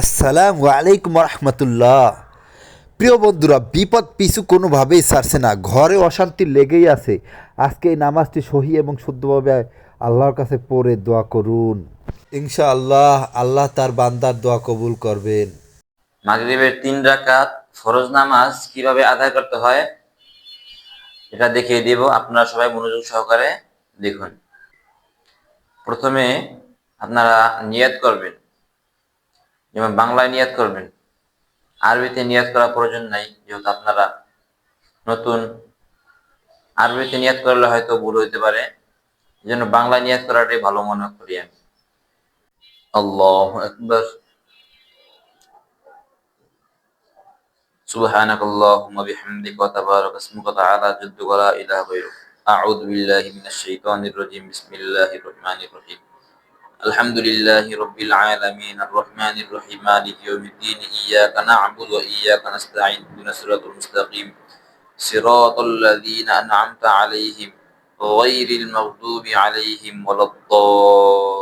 আসসালামু আলাইকুম রহমতুল্লাহ। প্রিয় বন্ধুরা, বিপদ পিছু কোনোভাবেই ছাড়ছে না, ঘরে অশান্তি লেগেই আছে। আজকে এই নামাজটি সহি এবং শুদ্ধভাবে আল্লাহর কাছে পড়ে দোয়া করুন। ইনশাআল্লাহ আল্লাহ তার বান্দার দোয়া কবুল করবেন। মাগরিবের 3 রাকাত ফরজ নামাজ কিভাবে আদায় করতে হয় এটা দেখিয়ে দিব। আপনারা সবাই মনোযোগ সহকারে দেখুন। প্রথমে আপনারা নিয়াত করবেন, যেমন বাংলায় নিয়াত করবেন। আরবিতে নিয়াত করার প্রয়োজন নাই, যেহেতু আপনারা নতুন। আরবিতে নিয়াত করলে হয়তো ভুল হইতে পারে, এই জন্য বাংলায় নিয়াত করাটাই ভালো মনে করি আমি। আল্লাহু আকবার। সুবহানাকাল্লাহুম্মা বিহামদিকা ওয়া তাবারাকা ইসমুকা ওয়া তাআলা জাদ্দুকা ওয়া লা ইলাহা গায়রুক। আউযু বিল্লাহি মিনাশ শাইতানির রাজীম। বিসমিল্লাহির রহমানির রহিম। আলহামদুলিল্লাহি রাব্বিল আলামিন আর রহমানির রহিম মালিকি ইয়াউমিদ্দিন ইয়্যাকা না'বুদু ওয়া ইয়্যাকা নাস্তাঈন ইহদিনাস সিরাতাল মুস্তাকিম সিরাতাল লাযীনা আন'আমতা আলাইহিম গায়রিল মাগদুবি আলাইহিম ওয়ালাদ-দাল্লিন।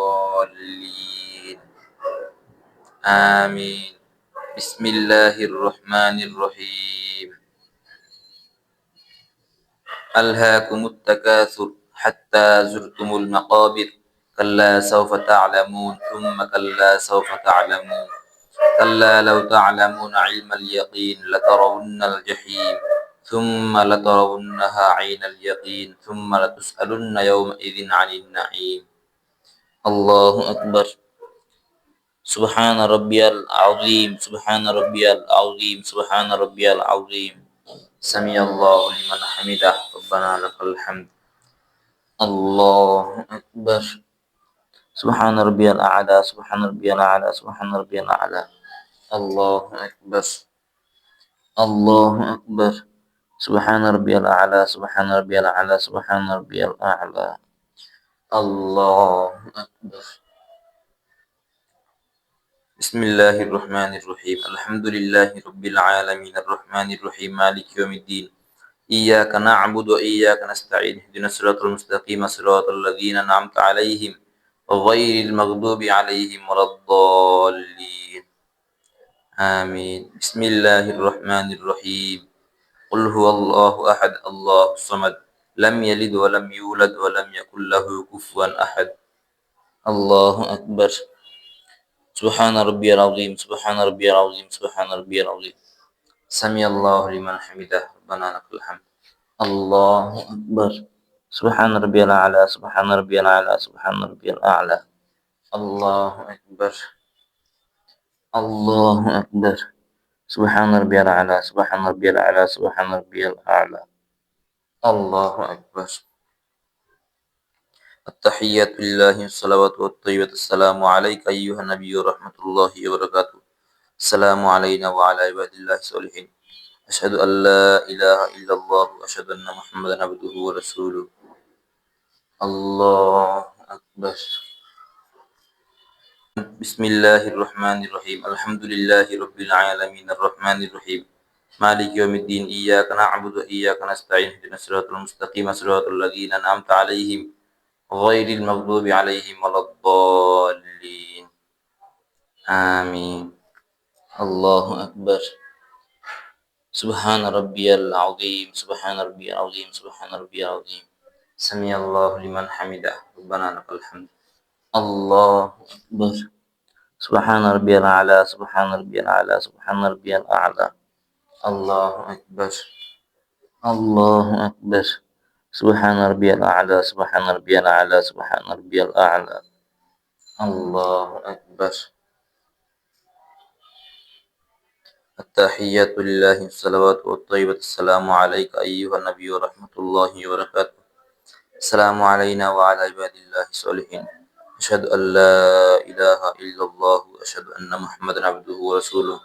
আমিন। বিসমিল্লাহির রহমানির রহিম। আলহাকুমুত তাকাসুর হাত্তা যুরতুমুল মাকাবির কাল্লা সাওফা তা'লামুন থুম্মা কাল্লা সাওফা তা'লামুন কাল্লা লাউ তা'লামুনা ইলমাল ইয়াকিন লাতারাউন্নাল জাহিম থুম্মা লাতারাউন্নাহা আইনাল ইয়াকিন থুম্মা লাতুসআলুন্না ইয়াওমাইযিন আনিন নাঈম। আল্লাহু আকবার। সুবহানা রাব্বিয়াল আযীম, সুবহানা রাব্বিয়াল আযীম, সুবহানা রাব্বিয়াল আযীম। সামিআল্লাহু লিমান হামিদাহ, রব্বানা লাকাল হামদ। আল্লাহু আকবার। সুবহানা রাব্বিয়াল আ'লা, সুবহানা রাব্বিয়াল আ'লা, সুবহানা রাব্বিয়াল আ'লা। আল্লাহু আকবার। আল্লাহু আকবার। সুবহানা রাব্বিয়াল আ'লা, সুবহানা রাব্বিয়াল আ'লা, সুবহানা রাব্বিয়াল আ'লা। আল্লাহু আকবার। বিসমিল্লাহির রহমানির রহিম। আলহামদুলিল্লাহি রাব্বিল আলামিন আর রহমানির রহিম মালিকি ইয়াউমিদ্দিন ইয়্যাকা না'বুদু ওয়া ইয়্যাকা নাস্তাঈন ইহদিনাস সিরাতাল মুস্তাকিম সিরাতাল লাযীনা আন'আমতা আলাইহিম গায়রিল মাগদুবি আলাইহিম ওয়ালাদ-দাল্লিন। আমিন। বিসমিল্লাহির রহমানির রহিম। কুল হুয়াল্লাহু আহাদ, আল্লাহুস সামাদ, লাম ইয়ালিদ ওয়া লাম ইউলাদ ওয়া লাম ইয়াকুল লাহু কুফুয়ান আহাদ। আল্লাহু আকবার। সুবহানা রাব্বিয়াল আযীম, সুবহানা রাব্বিয়াল আযীম, সুবহানা রাব্বিয়াল আযীম। সামিআল্লাহু লিমান হামিদাহ, রব্বানা লাকাল হামদ। আল্লাহু আকবার। সুবহানা রাব্বিয়াল আ'লা, সুবহানা রাব্বিয়াল আ'লা, সুবহানা রাব্বিয়াল আ'লা। আল্লাহু আকবার। আল্লাহু আকবার। সুবহানা রাব্বিয়াল আ'লা, সুবহানা রাব্বিয়াল আ'লা, সুবহানা রাব্বিয়াল আ'লা। আল্লাহু আকবার। التحيات لله والصلوات والطيبات السلام عليك أيها النبي ورحمة الله وبركاته. السلام علينا وعلى عباد الله الصالحين. أشهد أن لا إله إلا الله وأشهد أن محمدا عبده ورسوله. الله أكبر. بسم الله الرحمن الرحيم. الحمد لله رب العالمين الرحمن الرحيم مالك يوم الدين إياك نعبد وإياك نستعين اهدنا الصراط المستقيم صراط الذين أنعمت عليهم غير المغضوب عليهم ولا الضالين. آمين. الله أكبر. سبحان ربي العظيم، سبحان ربي العظيم، سبحان ربي العظيم. سمع الله لمن حمده، ربنا لك الحمد. الله أكبر. سبحان ربي الأعلى، سبحان ربي الأعلى، سبحان ربي الأعلى. الله أكبر. الله أكبر. سبحان ربي الأعلى، سبحان ربي الأعلى، سبحان ربي الأعلى. الله أكبر. التحيات لله الصلوات والطيبات السلام عليك أيها النبي ورحمة الله وبركاته. السلام علينا وعلى عباد الله الصالحين. أشهد أن لا إله إلا الله وأشهد أن محمدا عبده ورسوله.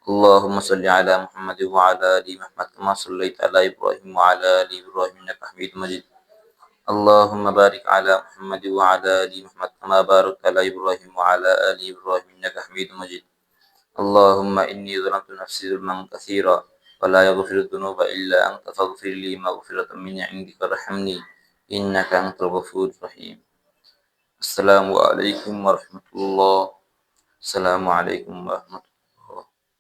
اللهم صل على محمد وعلى آل محمد كما صليت على إبراهيم وعلى آل إبراهيم إنك حميد مجيد. اللهم بارك على محمد وعلى آل محمد كما باركت على إبراهيم وعلى آل إبراهيم إنك حميد مجيد. اللهم إني ظلمت نفسي ظلما كثيرا ولا يغفر الذنوب إلا أنت فاغفر لي مغفرة من عندك وارحمني إنك أنت الغفور الرحيم. السلام عليكم ورحمة الله. আসসালামু আলাইকুম ওয়া রাহমাতুল্লাহ।